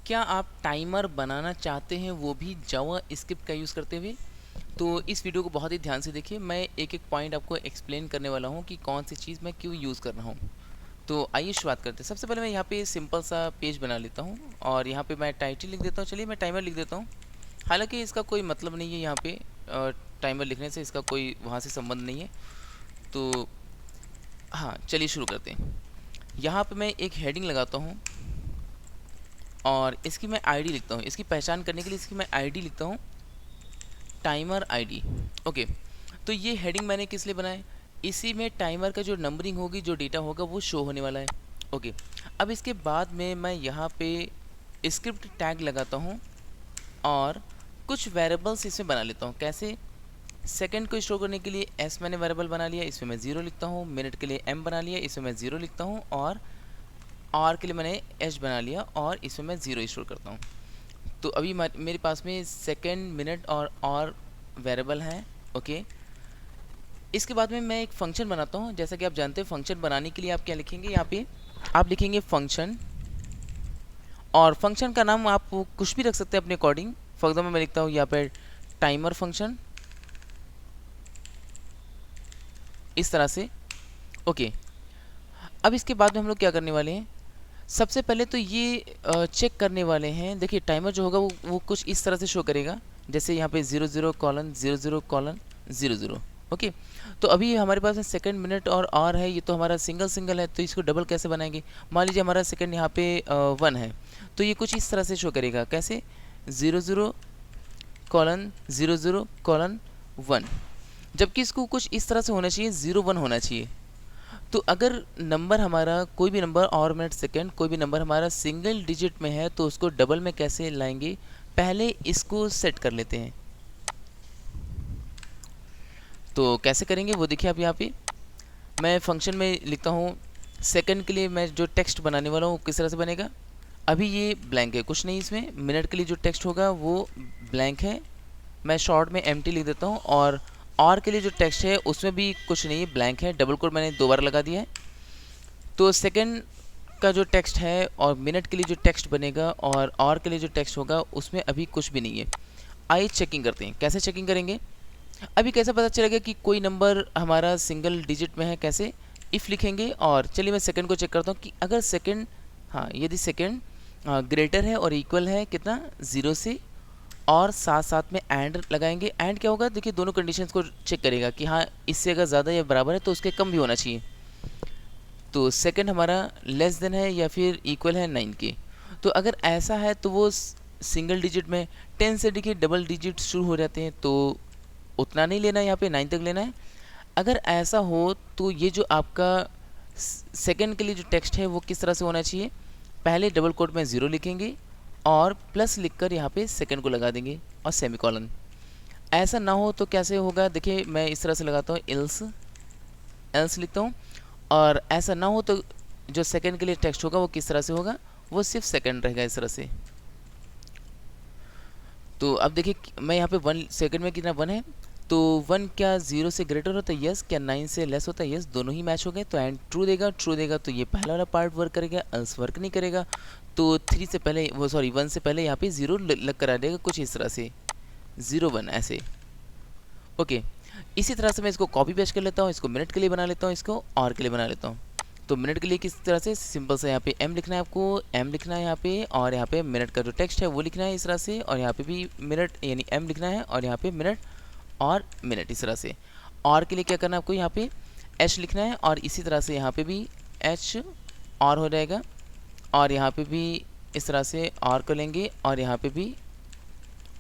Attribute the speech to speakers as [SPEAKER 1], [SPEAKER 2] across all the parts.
[SPEAKER 1] क्या आप टाइमर बनाना चाहते हैं, वो भी जावा स्क्रिप्ट का यूज़ करते हुए? तो इस वीडियो को बहुत ही ध्यान से देखिए। मैं एक-एक पॉइंट आपको एक्सप्लेन करने वाला हूँ कि कौन सी चीज़ मैं क्यों यूज़ कर रहा हूँ। तो आइए शुरुआत करते हैं। सबसे पहले मैं यहाँ पे सिंपल सा पेज बना लेता हूँ और यहाँ पे मैं टाइटल लिख देता हूँ। चलिए मैं टाइमर लिख देता हूँ। हालाँकि इसका कोई मतलब नहीं है यहाँ पे टाइमर लिखने से इसका कोई वहाँ से संबंध नहीं है। तो हाँ, चलिए शुरू करते हैं। यहाँ पे मैं एक हेडिंग लगाता हूँ और इसकी मैं आईडी लिखता हूँ। इसकी पहचान करने के लिए इसकी मैं आईडी लिखता हूँ, टाइमर आईडी। ओके, तो ये हेडिंग मैंने किस लिए बनाया? इसी में टाइमर का जो नंबरिंग होगी, जो डेटा होगा वो शो होने वाला है। ओके, अब इसके बाद में मैं यहाँ पे स्क्रिप्ट टैग लगाता हूँ और कुछ वेरिएबल्स इसमें बना लेता हूँ। कैसे? सेकंड को स्टोर करने के लिए एस मैंने वेरिएबल बना लिया, इसमें मैं 0 लिखता हूँ। मिनट के लिए एम बना लिया, इसमें मैं 0 लिखता हूँ। और आर के लिए मैंने एच बना लिया और इसमें मैं 0 स्टोर करता हूँ। तो अभी मेरे पास में सेकंड, मिनट और वेरिएबल हैं। ओके, इसके बाद में मैं एक फंक्शन बनाता हूँ। जैसा कि आप जानते हैं, फंक्शन बनाने के लिए आप क्या लिखेंगे? यहाँ पे आप लिखेंगे फंक्शन, और फंक्शन का नाम आप कुछ भी रख सकते हैं अपने अकॉर्डिंग। फॉर एग्जाम्पल मैं लिखता हूँ यहाँ पे टाइमर फंक्शन, इस तरह से। ओके, अब इसके बाद में हम लोग क्या करने वाले हैं? सबसे पहले तो ये चेक करने वाले हैं। देखिए टाइमर जो होगा वो कुछ इस तरह से शो करेगा, जैसे यहाँ पे 00:00:00। ओके, तो अभी हमारे पास में सेकंड, मिनट और आवर है। ये तो हमारा सिंगल सिंगल है, तो इसको डबल कैसे बनाएंगे? मान लीजिए हमारा सेकंड यहाँ पे 1 है, तो ये कुछ इस तरह से शो करेगा। कैसे? 00:00:1, जबकि इसको कुछ इस तरह से होना चाहिए, 01 होना चाहिए। तो अगर नंबर हमारा, कोई भी नंबर, और मिनट, सेकंड, कोई भी नंबर हमारा सिंगल डिजिट में है, तो उसको डबल में कैसे लाएंगे? पहले इसको सेट कर लेते हैं। तो कैसे करेंगे वो देखिए आप यहाँ पे। मैं फंक्शन में लिखता हूँ सेकंड के लिए मैं जो टेक्स्ट बनाने वाला हूँ किस तरह से बनेगा। अभी ये ब्लैंक है, कुछ नहीं इसमें। मिनट के लिए जो टेक्स्ट होगा वो ब्लैंक है, मैं शॉर्ट में एम्प्टी लिख देता हूँ। और के लिए जो टेक्स्ट है उसमें भी कुछ नहीं है, ब्लैंक है। डबल कोट मैंने 2 बार लगा दिया है। तो सेकंड का जो टेक्स्ट है और मिनट के लिए जो टेक्स्ट बनेगा और के लिए जो टेक्स्ट होगा उसमें अभी कुछ भी नहीं है। आइए चेकिंग करते हैं। कैसे चेकिंग करेंगे? अभी कैसे पता चलेगा कि कोई नंबर हमारा सिंगल डिजिट में है? कैसे? इफ़ लिखेंगे। और चलिए मैं सेकंड को चेक करता हूँ कि अगर सेकंड, हाँ, यदि सेकंड ग्रेटर है और इक्वल है कितना? 0 से, और साथ साथ में एंड लगाएंगे। एंड क्या होगा? देखिए दोनों कंडीशंस को चेक करेगा कि हाँ, इससे अगर ज़्यादा या बराबर है तो उसके कम भी होना चाहिए। तो सेकंड हमारा लेस देन है या फिर इक्वल है 9 के। तो अगर ऐसा है तो वो सिंगल डिजिट में। 10 से देखिए डबल डिजिट शुरू हो जाते हैं, तो उतना नहीं लेना है, यहाँ पे 9 तक लेना है। अगर ऐसा हो तो ये जो आपका सेकंड के लिए जो टेक्स्ट है वो किस तरह से होना चाहिए? पहले डबल कोट में 0 लिखेंगे और प्लस लिखकर यहाँ पे सेकंड को लगा देंगे और सेमीकोलन। ऐसा ना हो तो कैसे होगा? देखिए मैं इस तरह से लगाता हूँ, एल्स एल्स लिखता हूँ। और ऐसा ना हो तो जो सेकंड के लिए टेक्स्ट होगा वो किस तरह से होगा? वो सिर्फ सेकंड रहेगा, इस तरह से। तो अब देखिए मैं यहाँ पे 1 सेकंड में कितना 1 है, तो 1 क्या 0 से ग्रेटर होता है? यस। क्या 9 से लेस होता है? यस। दोनों ही मैच हो गए, तो एंड ट्रू देगा। ट्रू देगा तो ये पहला वाला पार्ट वर्क करेगा, एल्स वर्क नहीं करेगा। तो 3 से पहले, वो सॉरी 1 से पहले यहाँ पे 0 लग कर आ जाएगा, कुछ इस तरह से 01 ऐसे। ओके, इसी तरह से मैं इसको कॉपी पेस्ट कर लेता हूँ। इसको मिनट के लिए बना लेता हूँ, इसको और के लिए बना लेता हूँ। तो मिनट के लिए किस तरह से? सिंपल सा यहाँ पे एम लिखना है आपको, एम लिखना है यहाँ पे, और यहाँ पे मिनट का जो टेक्स्ट है वो लिखना है इस तरह से, और यहाँ पे भी मिनट यानी एम लिखना है, और यहाँ पे मिनट और मिनट इस तरह से। और के लिए क्या करना है आपको? यहाँ पे एच लिखना है, और इसी तरह से यहाँ पे भी एच और हो जाएगा, और यहाँ पे भी इस तरह से और को लेंगे, और यहाँ पे भी,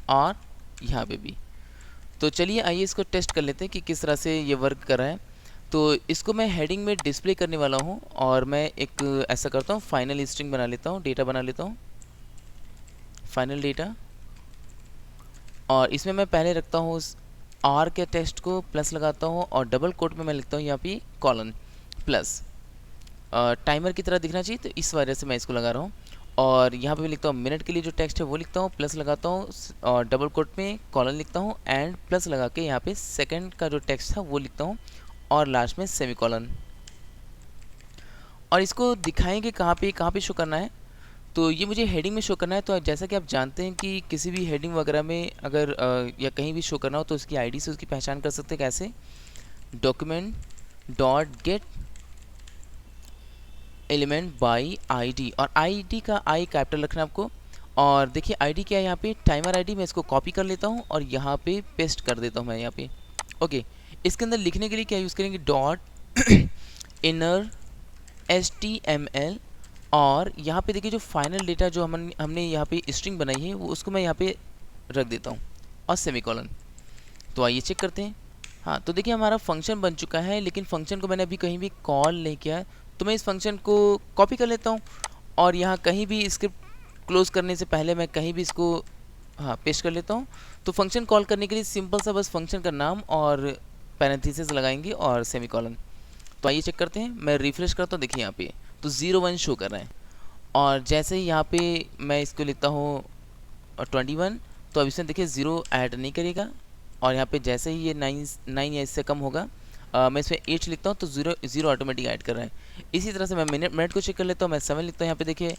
[SPEAKER 1] और यहाँ पे भी। तो चलिए आइए इसको टेस्ट कर लेते हैं कि किस तरह से ये वर्क कर रहा है। तो इसको मैं हेडिंग में डिस्प्ले करने वाला हूँ, और मैं एक ऐसा करता हूँ, फाइनल स्ट्रिंग बना लेता हूँ, डेटा बना लेता हूँ, फाइनल डेटा। और इसमें मैं पहले रखता हूँ आर के टेक्स्ट को, प्लस लगाता हूँ, और डबल कोट में मैं लिखता हूँ यहाँ पे कॉलन प्लस। टाइमर की तरह दिखना चाहिए, तो इस वजह से मैं इसको लगा रहा हूँ। और यहाँ पे मैं लिखता हूँ मिनट के लिए जो टेक्स्ट है वो लिखता हूँ, प्लस लगाता हूँ, और डबल कोट में कॉलन लिखता हूँ, एंड प्लस लगा के यहाँ पे सेकंड का जो टेक्स्ट था वो लिखता हूँ, और लास्ट में सेमीकोलन। और इसको दिखाएंगे कहाँ पे शो करना है? तो ये मुझे हेडिंग में शो करना है। तो जैसा कि आप जानते हैं कि किसी भी हेडिंग वगैरह में अगर या कहीं भी शो करना हो तो उसकी आईडी से उसकी पहचान कर सकते हैं। कैसे? Document dot gate element by ID, और आईडी का आई कैपिटल रखना है आपको। और देखिए आईडी क्या है यहाँ पे, टाइमर आईडी। मैं इसको कॉपी कर लेता हूँ और यहाँ पे पेस्ट कर देता हूँ मैं यहाँ पे। ओके, इसके अंदर लिखने के लिए क्या यूज़ करेंगे, डॉट इनर HTML। और यहाँ पे देखिए जो फाइनल डेटा जो हमने यहाँ पे स्ट्रिंग बनाई है वो उसको मैं यहाँ पे रख देता हूँ और सेमीकोलन। तो आइए चेक करते हैं। हाँ, तो देखिए हमारा फंक्शन बन चुका है, लेकिन फंक्शन को मैंने अभी कहीं भी कॉल नहीं किया। तो मैं इस फंक्शन को कॉपी कर लेता हूँ और यहाँ कहीं भी स्क्रिप्ट क्लोज करने से पहले मैं कहीं भी इसको पेस्ट कर लेता हूँ। तो फंक्शन कॉल करने के लिए सिंपल सा बस फंक्शन का नाम और पैरेंथेसिस लगाएंगे और सेमीकोलन। तो आइए चेक करते हैं। मैं रिफ्रेश करता हूँ, देखिए यहाँ पे तो 0 1 शो कर रहा है। और जैसे ही यहाँ पे मैं इसको लिखता हूँ 21, तो अब इसमें देखिए 0 ऐड नहीं करेगा। और यहाँ पे जैसे ही ये 9 या इससे कम होगा, मैं इसमें 8 लिखता हूँ तो 0 ऑटोमेटिक ऐड कर रहा है। इसी तरह से मैं मिनट को चेक कर लेता हूँ। मैं 7 लिखता हूँ यहाँ पे देखिए,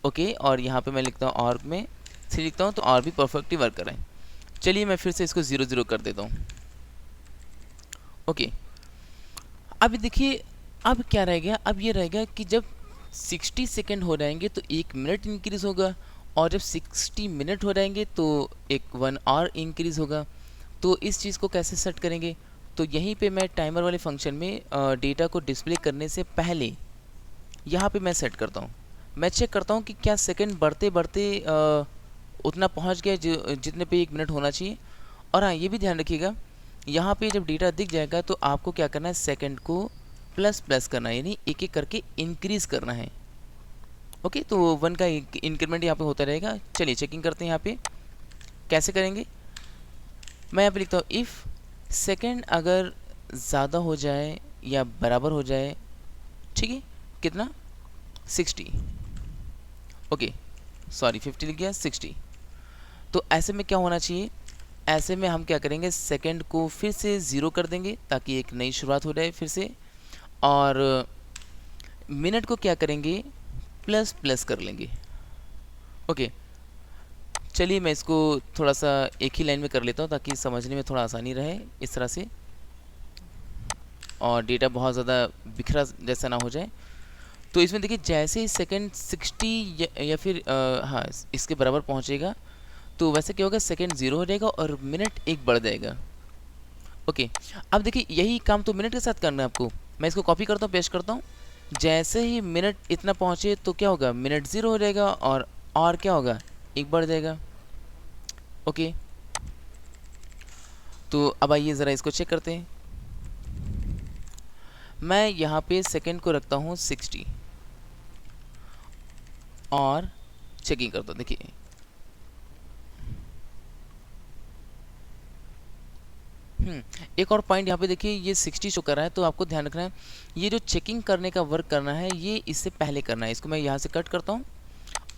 [SPEAKER 1] ओके। और यहाँ पे मैं लिखता हूँ और में 3 लिखता हूँ तो और भी परफेक्टली वर्क कर रहा है। चलिए मैं फिर से इसको 0 कर देता हूँ। ओके, अब देखिए अब क्या रह गया, अब ये रह गया कि जब 60 सेकेंड हो जाएंगे तो 1 मिनट इंक्रीज़ होगा, और जब 60 मिनट हो जाएंगे तो 1 आवर इंक्रीज़ होगा। तो इस चीज़ को कैसे सेट करेंगे, तो यहीं पे मैं टाइमर वाले फंक्शन में डेटा को डिस्प्ले करने से पहले यहाँ पे मैं सेट करता हूँ। मैं चेक करता हूँ कि क्या सेकंड बढ़ते बढ़ते उतना पहुँच गया जितने पे 1 मिनट होना चाहिए। और हाँ, ये भी ध्यान रखिएगा, यहाँ पे जब डेटा दिख जाएगा तो आपको क्या करना है, सेकंड को प्लस प्लस करना है, यानी एक एक करके इंक्रीज़ करना है। ओके, तो 1 का इंक्रीमेंट यहाँ पे होता रहेगा। चलिए चेकिंग करते हैं यहाँ पे कैसे करेंगे। मैं यहाँ पे लिखता हूँ इफ़ सेकंड अगर ज़्यादा हो जाए या बराबर हो जाए, ठीक है, कितना, 60, ओके सॉरी 50 लिख गया, 60। तो ऐसे में क्या होना चाहिए, ऐसे में हम क्या करेंगे, सेकंड को फिर से 0 कर देंगे ताकि एक नई शुरुआत हो जाए फिर से। और मिनट को क्या करेंगे, प्लस प्लस कर लेंगे। ओके, चलिए मैं इसको थोड़ा सा एक ही लाइन में कर लेता हूँ ताकि समझने में थोड़ा आसानी रहे इस तरह से, और डेटा बहुत ज़्यादा बिखरा जैसा ना हो जाए। तो इसमें देखिए जैसे ही सेकंड 60 या फिर हाँ इसके बराबर पहुँचेगा तो वैसे क्या होगा, सेकंड 0 हो जाएगा और मिनट 1 बढ़ जाएगा। ओके, अब देखिए यही काम तो मिनट के साथ करना है आपको। मैं इसको कॉपी करता हूँ, पेस्ट करता हूँ। जैसे ही मिनट इतना पहुँचे तो क्या होगा, मिनट 0 हो जाएगा और क्या होगा, 1 बढ़ जाएगा। ओके, तो अब आइए ज़रा इसको चेक करते हैं। मैं यहाँ पे सेकंड को रखता हूँ 60 और चेकिंग करता हूँ। देखिए एक और पॉइंट यहाँ पे देखिए, ये 60 शो कर रहा है तो आपको ध्यान रखना है, ये जो चेकिंग करने का वर्क करना है ये इससे पहले करना है। इसको मैं यहाँ से कट करता हूँ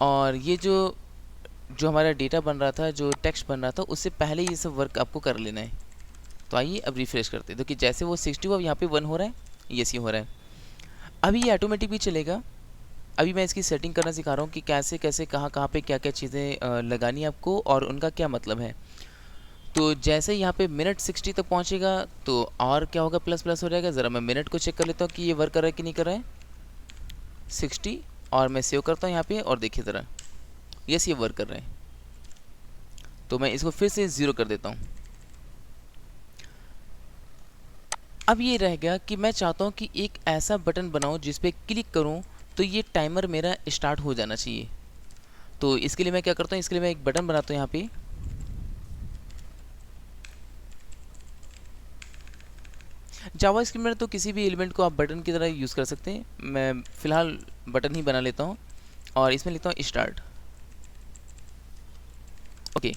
[SPEAKER 1] और ये जो हमारा डेटा बन रहा था, जो टेक्स्ट बन रहा था, उससे पहले ये सब वर्क आपको कर लेना है। तो आइए अब रिफ्रेश करते हैं। देखिए जैसे वो 60 हुआ, अब यहाँ पे 1 हो रहा है, यस ये हो रहा है। अभी ये ऑटोमेटिक भी चलेगा। अभी मैं इसकी सेटिंग करना सिखा रहा हूँ कि कैसे कैसे कहाँ पे क्या क्या चीज़ें लगानी है आपको और उनका क्या मतलब है। तो जैसे यहाँ पे मिनट 60 तक पहुँचेगा तो और क्या होगा, प्लस प्लस हो जाएगा। ज़रा मैं मिनट को चेक कर लेता हूँ कि ये वर्क कर रहा है कि नहीं कर रहा है। 60 और मैं सेव करता हूँ यहाँ पे और देखिए ज़रा, यस ये वर्क कर रहा है। तो मैं इसको फिर से 0 कर देता हूँ। अब ये रह गया कि मैं चाहता हूँ कि एक ऐसा बटन बनाऊँ जिस पे क्लिक करूँ तो ये टाइमर मेरा स्टार्ट हो जाना चाहिए। तो इसके लिए मैं क्या करता हूँ, इसके लिए मैं एक बटन बनाता हूँ यहाँ पे। जावास्क्रिप्ट में तो किसी भी एलिमेंट को आप बटन की तरह यूज़ कर सकते हैं। मैं फ़िलहाल बटन ही बना लेता हूँ और इसमें लिखता हूँ स्टार्ट। ओके,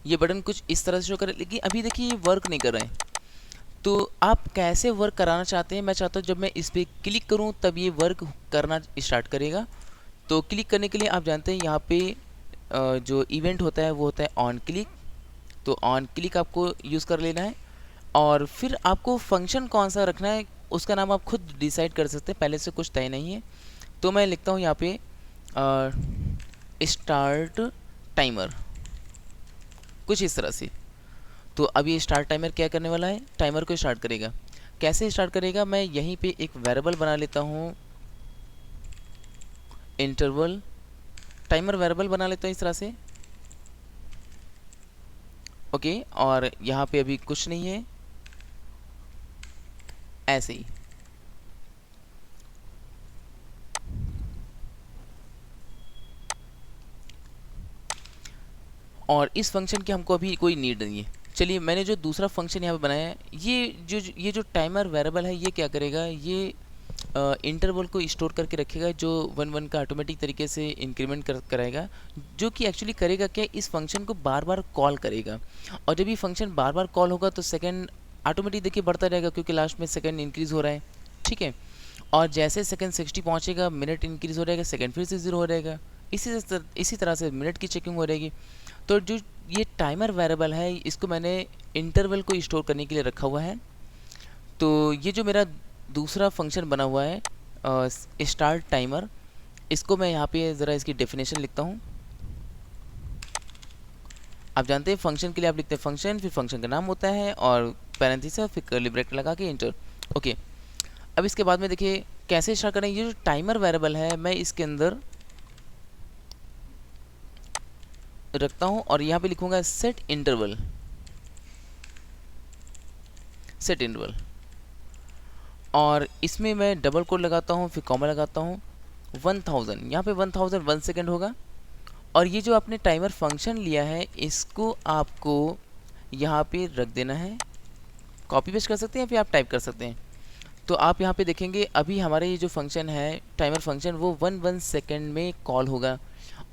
[SPEAKER 1] ये बटन कुछ इस तरह से शो करे, लेकिन अभी देखिए ये वर्क नहीं कर रहे हैं। तो आप कैसे वर्क कराना चाहते हैं, मैं चाहता हूँ जब मैं इस पर क्लिक करूँ तब ये वर्क करना स्टार्ट करेगा। तो क्लिक करने के लिए आप जानते हैं यहाँ पे जो इवेंट होता है वो होता है ऑन क्लिक। तो ऑन क्लिक आपको यूज़ कर लेना है और फिर आपको फंक्शन कौन सा रखना है उसका नाम आप खुद डिसाइड कर सकते हैं, पहले से कुछ तय नहीं है। तो मैं लिखता हूँ यहाँ पे स्टार्ट टाइमर, कुछ इस तरह से। तो अब ये स्टार्ट टाइमर क्या करने वाला है, टाइमर को स्टार्ट करेगा। कैसे स्टार्ट करेगा, मैं यहीं पे एक वेरिएबल बना लेता हूँ, इंटरवल टाइमर वेरिएबल बना लेता हूँ इस तरह से। ओके, और यहाँ पे अभी कुछ नहीं है, ऐसे ही। और इस फंक्शन की हमको अभी कोई नीड नहीं है। चलिए, मैंने जो दूसरा फंक्शन यहाँ पे बनाया है, ये जो टाइमर वेरिएबल है, ये क्या करेगा, ये इंटरवल को स्टोर करके रखेगा, जो 1 1 का ऑटोमेटिक तरीके से इंक्रीमेंट कराएगा, जो कि एक्चुअली करेगा क्या, इस फंक्शन को बार बार कॉल करेगा। और जब ये फंक्शन बार बार कॉल होगा तो सेकंड ऑटोमेटिक देखिए बढ़ता रहेगा, क्योंकि लास्ट में सेकंड इंक्रीज़ हो रहा है, ठीक है। और जैसे सेकंड 60 पहुँचेगा, मिनट इंक्रीज़ हो रहेगा, सेकंड फिर से 0 हो रहेगा, इसी तरह से मिनट की चेकिंग हो रहेगी। तो जो ये टाइमर वेरिएबल है, इसको मैंने इंटरवल को स्टोर करने के लिए रखा हुआ है। तो ये जो मेरा दूसरा फंक्शन बना हुआ है स्टार्ट टाइमर, इसको मैं यहाँ पे ज़रा इसकी डेफिनेशन लिखता हूँ। आप जानते हैं फंक्शन के लिए आप लिखते हैं फंक्शन, फिर फंक्शन का नाम होता है और पैरेंथेसिस, फिर कर्ली ब्रैकेट लगा के इंटर। ओके, अब इसके बाद में देखिए कैसे स्टार्ट करें। ये जो टाइमर वेरिएबल है, मैं इसके अंदर रखता हूँ और यहाँ पे लिखूंगा सेट इंटरवल, सेट इंटरवल। और इसमें मैं डबल कोड लगाता हूँ, फिर कॉमा लगाता हूँ 1000, यहाँ पे 1000 1 सेकेंड होगा। और ये जो आपने टाइमर फंक्शन लिया है, इसको आपको यहाँ पे रख देना है। कॉपी पेस्ट कर सकते हैं, फिर आप टाइप कर सकते हैं। तो आप यहाँ पे देखेंगे अभी हमारे ये जो फंक्शन है टाइमर फंक्शन, वो 1 सेकेंड में कॉल होगा।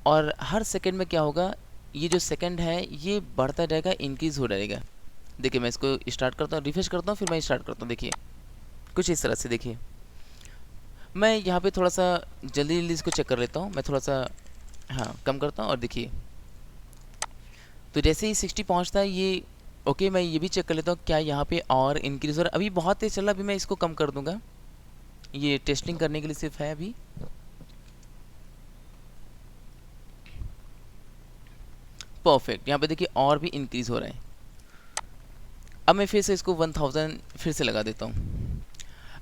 [SPEAKER 1] और हर सेकेंड में क्या होगा, ये जो सेकेंड है ये बढ़ता जाएगा, इंक्रीज़ हो रहेगा। देखिए मैं इसको स्टार्ट करता हूँ, रिफ्रेश करता हूँ, फिर मैं स्टार्ट करता हूँ। देखिए कुछ इस तरह से। देखिए मैं यहाँ पे थोड़ा सा जल्दी जल्दी इसको चेक कर लेता हूँ, मैं थोड़ा सा हाँ कम करता हूँ। और देखिए तो जैसे ही 60 पहुँचता है ये, ओके, मैं ये भी चेक कर लेता हूँ क्या यहाँ पे और इंक्रीज़ हो रहा है। अभी बहुत तेज़ चल रहा है, अभी मैं इसको कम कर दूँगा, ये टेस्टिंग करने के लिए सिर्फ है अभी। परफेक्ट, यहाँ पे देखिए और भी इंक्रीज़ हो रहा है। अब मैं फिर से इसको 1000 फिर से लगा देता हूँ।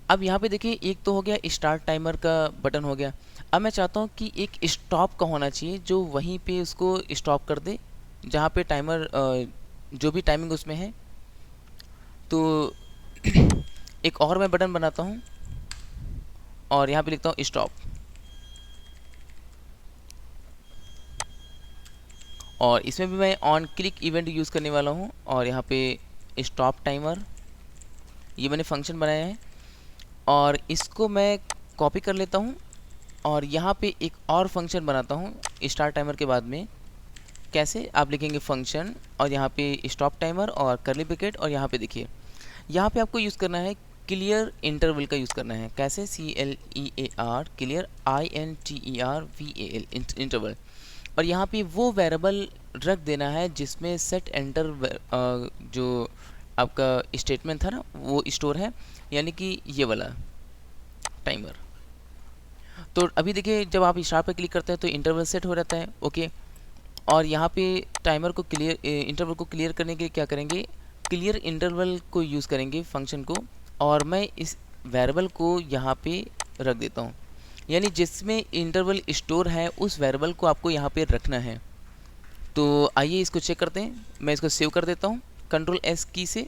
[SPEAKER 1] अब यहाँ पे देखिए एक तो हो गया स्टार्ट टाइमर का बटन हो गया। अब मैं चाहता हूँ कि एक स्टॉप का होना चाहिए, जो वहीं पे उसको स्टॉप कर दे जहाँ पे टाइमर जो भी टाइमिंग उसमें है। तो एक और मैं बटन बनाता हूँ और यहाँ पे लिखता हूँ स्टॉप। और इसमें भी मैं ऑन क्लिक इवेंट यूज़ करने वाला हूँ। और यहाँ पे स्टॉप टाइमर, ये मैंने फंक्शन बनाया है और इसको मैं कॉपी कर लेता हूँ और यहाँ पे एक और फंक्शन बनाता हूँ स्टार्ट टाइमर के बाद में। कैसे, आप लिखेंगे फंक्शन और यहाँ पे स्टॉप टाइमर और कर्ली ब्रैकेट। और यहाँ पे देखिए, यहाँ पे आपको यूज़ करना है क्लियर इंटरवल का यूज़ करना है। कैसे, CLEAR, क्लियर INTERVAL, इंटरवल। और यहाँ पे वो वेरिएबल रख देना है जिसमें सेट एंटर जो आपका स्टेटमेंट था ना, वो स्टोर है, यानी कि ये वाला टाइमर। तो अभी देखिए जब आप स्टार पर क्लिक करते हैं तो इंटरवल सेट हो जाता है। ओके, और यहाँ पे टाइमर को क्लियर, इंटरवल को क्लियर करने के लिए क्या करेंगे, क्लियर इंटरवल को यूज़ करेंगे फंक्शन को। और मैं इस वेरिएबल को यहाँ पे रख देता हूँ, यानी जिसमें इंटरवल स्टोर है उस वेरिएबल को आपको यहाँ पे रखना है। तो आइए इसको चेक करते हैं। मैं इसको सेव कर देता हूँ Ctrl+S की से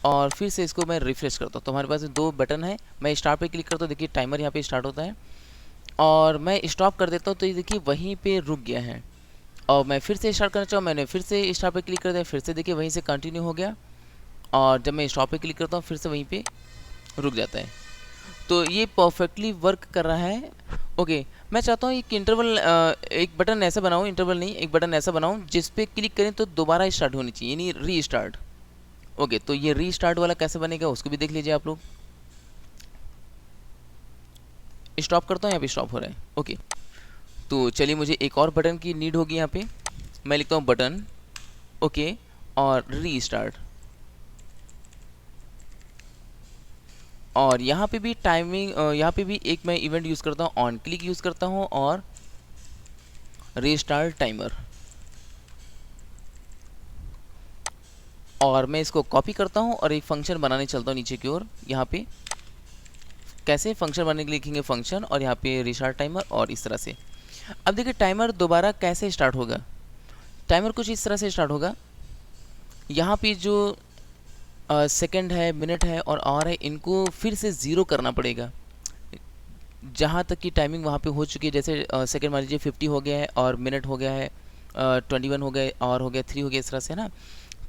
[SPEAKER 1] और फिर से इसको मैं रिफ्रेश करता हूँ। तो हमारे पास दो बटन है, मैं स्टार्ट पे क्लिक करता हूँ, देखिए टाइमर यहाँ पे स्टार्ट होता है। और मैं स्टॉप कर देता हूँ तो ये देखिए वहीं पे रुक गया है। और मैं फिर से स्टार्ट करना चाहूँ, मैंने फिर से स्टार्ट पे क्लिक कर दिया, फिर से देखिए वहीं से कंटिन्यू हो गया। और जब मैं स्टॉप पे क्लिक करता हूँ फिर से वहीं पे रुक जाता है। तो ये परफेक्टली वर्क कर रहा है। ओके, मैं चाहता हूँ एक इंटरवल, एक बटन ऐसा बनाऊँ, इंटरवल नहीं, एक बटन ऐसा बनाऊँ जिस पे क्लिक करें तो दोबारा स्टार्ट होनी चाहिए, यानी रीस्टार्ट। ओके, तो ये रीस्टार्ट वाला कैसे बनेगा उसको भी देख लीजिए आप लोग। स्टॉप करता हूँ, यहाँ पे स्टॉप हो रहा है। ओके, तो चलिए मुझे एक और बटन की नीड होगी यहाँ पे। मैं लिखता हूँ बटन, ओके, और रीस्टार्ट। और यहाँ पे भी टाइमिंग, यहाँ पे भी एक मैं इवेंट यूज़ करता हूँ, ऑन क्लिक यूज़ करता हूँ और रीस्टार्ट टाइमर, और मैं इसको कॉपी करता हूँ और एक फंक्शन बनाने चलता हूँ नीचे की ओर। यहाँ पे कैसे फंक्शन बनाने के लिए लिखेंगे फंक्शन, और यहाँ पे रीस्टार्ट टाइमर, और इस तरह से। अब देखिए टाइमर दोबारा कैसे स्टार्ट होगा। टाइमर कुछ इस तरह से स्टार्ट होगा। यहाँ पे जो सेकंड है, मिनट है और आवर है, इनको फिर से ज़ीरो करना पड़ेगा जहाँ तक की टाइमिंग वहाँ पे हो चुकी है। जैसे सेकंड मान लीजिए 50 हो गया है, और मिनट हो गया है 21 हो गए, आवर हो गया 3 हो गया, इस तरह से ना।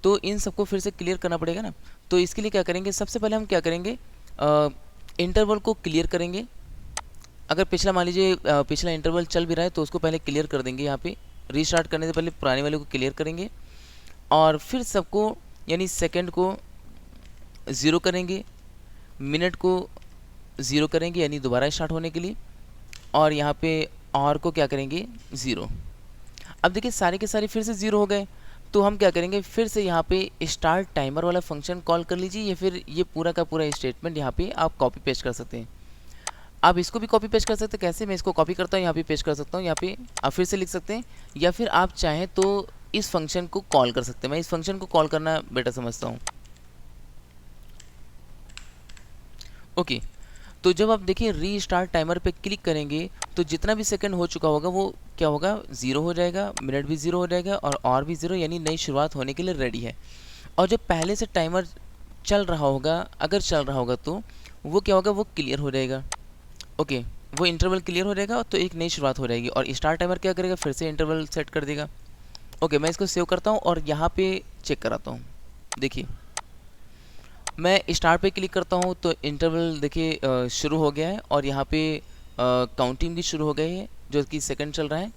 [SPEAKER 1] तो इन सबको फिर से क्लियर करना पड़ेगा ना। तो इसके लिए क्या करेंगे, सबसे पहले हम क्या करेंगे, इंटरवल को क्लियर करेंगे। अगर पिछला मान लीजिए पिछला इंटरवल चल भी रहा है तो उसको पहले क्लियर कर देंगे। यहाँ पे रीस्टार्ट करने से पहले पुराने वाले को क्लियर करेंगे, और फिर सबको यानी सेकंड को ज़ीरो करेंगे, मिनट को ज़ीरो करेंगे यानी दोबारा स्टार्ट होने के लिए, और यहाँ पे आवर को क्या करेंगे, ज़ीरो। अब देखिए सारे के सारे फिर से ज़ीरो हो गए। तो हम क्या करेंगे, फिर से यहाँ पे स्टार्ट टाइमर वाला फंक्शन कॉल कर लीजिए, या फिर ये पूरा का पूरा स्टेटमेंट यहाँ पे आप कॉपी पेस्ट कर सकते हैं। आप इसको भी कॉपी पेस्ट कर सकते हैं। कैसे, मैं इसको कॉपी करता हूँ, यहाँ पे पेस्ट कर सकता हूँ, यहाँ पे आप फिर से लिख सकते हैं, या फिर आप चाहें तो इस फंक्शन को कॉल कर सकते हैं। मैं इस फंक्शन को कॉल करना बेटर समझता हूँ। ओके, तो जब आप देखिए रीस्टार्ट टाइमर पे क्लिक करेंगे तो जितना भी सेकंड हो चुका होगा वो क्या होगा, ज़ीरो हो जाएगा, मिनट भी ज़ीरो हो जाएगा, और भी ज़ीरो, यानी नई शुरुआत होने के लिए रेडी है। और जब पहले से टाइमर चल रहा होगा, अगर चल रहा होगा तो वो क्या होगा, वो क्लियर हो जाएगा। ओके, वो इंटरवल क्लियर हो जाएगा तो एक नई शुरुआत हो जाएगी, और स्टार्ट टाइमर क्या करेगा, फिर से इंटरवल सेट कर देगा। ओके, मैं इसको सेव करता हूँ और यहाँ पे चेक कराता हूँ। देखिए मैं स्टार्ट पे क्लिक करता हूँ तो इंटरवल देखिए शुरू हो गया है, और यहाँ पे काउंटिंग भी शुरू हो गई है जो कि सेकंड चल रहा है।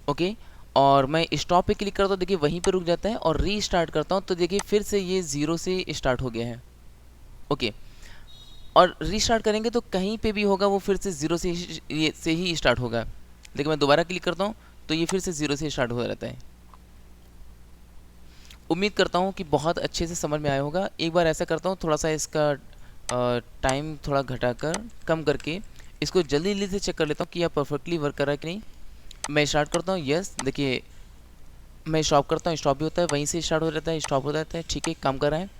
[SPEAKER 1] ओके, और मैं स्टॉप पे क्लिक करता हूँ, देखिए वहीं पे रुक जाता है, और रीस्टार्ट करता हूँ तो देखिए फिर से ये ज़ीरो से स्टार्ट हो गया है। ओके, और रीस्टार्ट करेंगे तो कहीं पे भी होगा वो फिर से ज़ीरो से ही स्टार्ट होगा। देखिए मैं दोबारा क्लिक करता हूँ तो ये फिर से ज़ीरो से स्टार्ट हो जाता है। उम्मीद करता हूँ कि बहुत अच्छे से समझ में आया होगा। एक बार ऐसा करता हूँ, थोड़ा सा इसका टाइम थोड़ा घटाकर कम करके इसको जल्दी जल्दी से चेक कर लेता हूँ कि यह परफेक्टली वर्क कर रहा है कि नहीं। मैं स्टार्ट करता हूँ, यस, देखिए मैं स्टॉप करता हूँ, स्टॉप भी होता है, वहीं से स्टार्ट हो जाता है, स्टॉप हो जाता है, ठीक है, काम कर रहा है।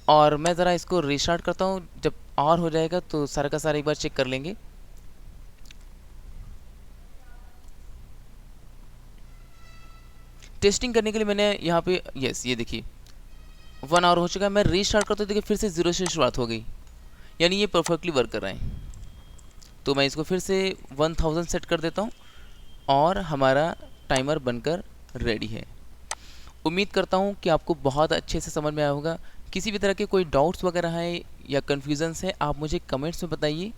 [SPEAKER 1] और मैं ज़रा इसको रीस्टार्ट करता हूँ, जब और हो जाएगा तो सारा का सारा एक बार चेक कर लेंगे। टेस्टिंग करने के लिए मैंने यहाँ पे यस, ये देखिए 1 आवर हो चुका है। मैं रीस्टार्ट करता हूँ, देखिए फिर से ज़ीरो से शुरुआत हो गई, यानी ये परफेक्टली वर्क कर रहा है। तो मैं इसको फिर से 1000 सेट कर देता हूँ, और हमारा टाइमर बनकर रेडी है। उम्मीद करता हूँ कि आपको बहुत अच्छे से समझ में आया होगा। किसी भी तरह के कोई डाउट्स वगैरह है या कन्फ्यूजन्स है, आप मुझे कमेंट्स में बताइए।